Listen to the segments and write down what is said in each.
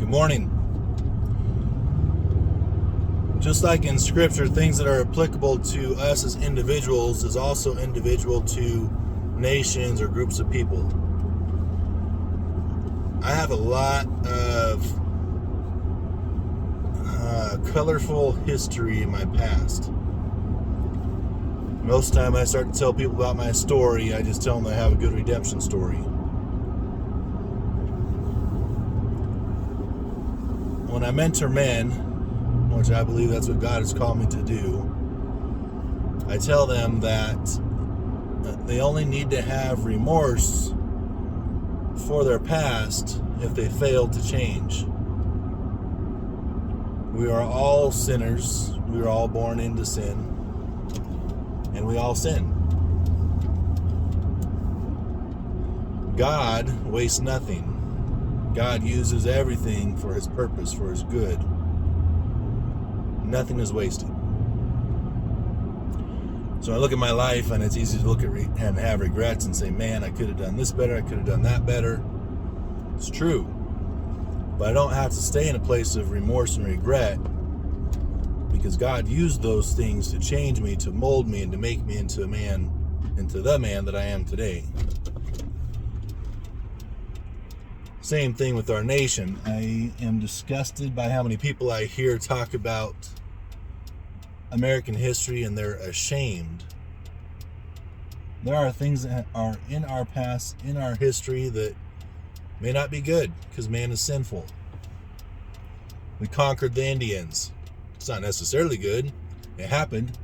Good morning. Just like in Scripture, things that are applicable to us as individuals is also individual to nations or groups of people. I have a lot of colorful history in my past. Most of the time I start to tell people about my story, I just tell them I have a good redemption story. When I mentor men, which I believe that's what God has called me to do, I tell them that they only need to have remorse for their past if they fail to change. We are all sinners. We are all born into sin. And we all sin. God wastes nothing. God uses everything for His purpose, for His good. Nothing is wasted. So I look at my life, and it's easy to look at and have regrets and say, man, I could have done this better, I could have done that better. It's true. But I don't have to stay in a place of remorse and regret, because God used those things to change me, to mold me, and to make me into the man that I am today. Same thing with our nation. I am disgusted by how many people I hear talk about American history and they're ashamed. There are things that are in our past, in our history, that may not be good because man is sinful. We conquered the Indians. It's not necessarily good. It happened.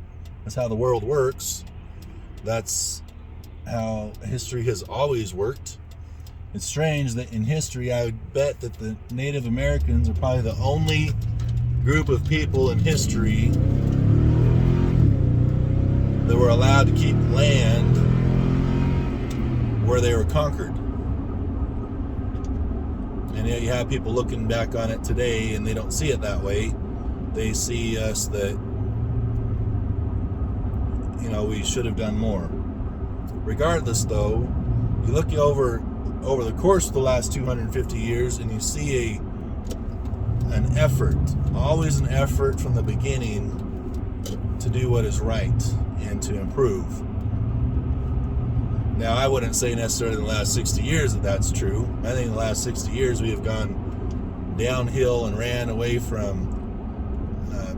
That's how the world works. That's how history has always worked. It's strange that in history, I would bet that the Native Americans are probably the only group of people in history that were allowed to keep land where they were conquered. And yet you have people looking back on it today and they don't see it that way. They see us that, we should have done more. Regardless, though, you look over the course of the last 250 years and you see an effort, always an effort from the beginning to do what is right and to improve. Now, I wouldn't say necessarily in the last 60 years that that's true. I think in the last 60 years we have gone downhill and ran away from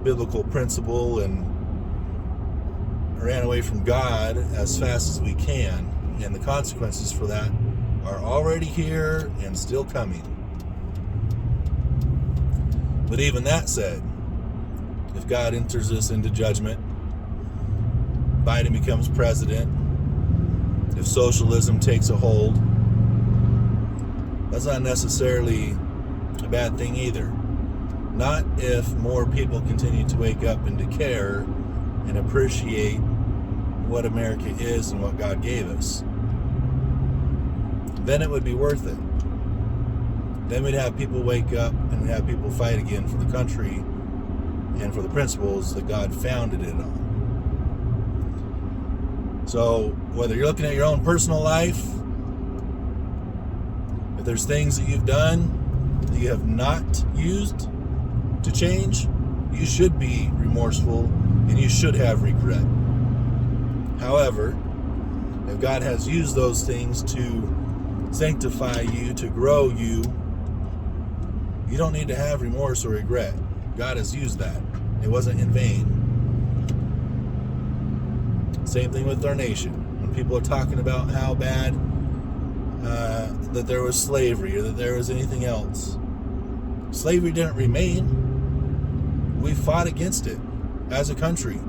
biblical principle and ran away from God as fast as we can, and the consequences for that are already here and still coming. But even that said, if God enters us into judgment, Biden becomes president, if socialism takes a hold, that's not necessarily a bad thing either. Not if more people continue to wake up and to care and appreciate what America is and what God gave us. Then it would be worth it. Then we'd have people wake up and we'd have people fight again for the country and for the principles that God founded it on. So whether you're looking at your own personal life, if there's things that you've done that you have not used to change, you should be remorseful and you should have regret. However, if God has used those things to sanctify you, to grow you, you don't need to have remorse or regret. God has used that. It wasn't in vain. Same thing with our nation. When people are talking about how bad that there was slavery or that there was anything else, slavery didn't remain. We fought against it as a country,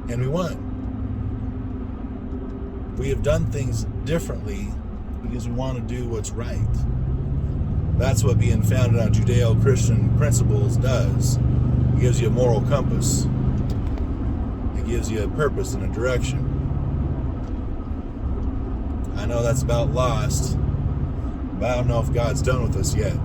and we won. We have done things differently because we want to do what's right. That's what being founded on Judeo-Christian principles does. It gives you a moral compass. It gives you a purpose and a direction. I know that's about lost, but I don't know if God's done with us yet.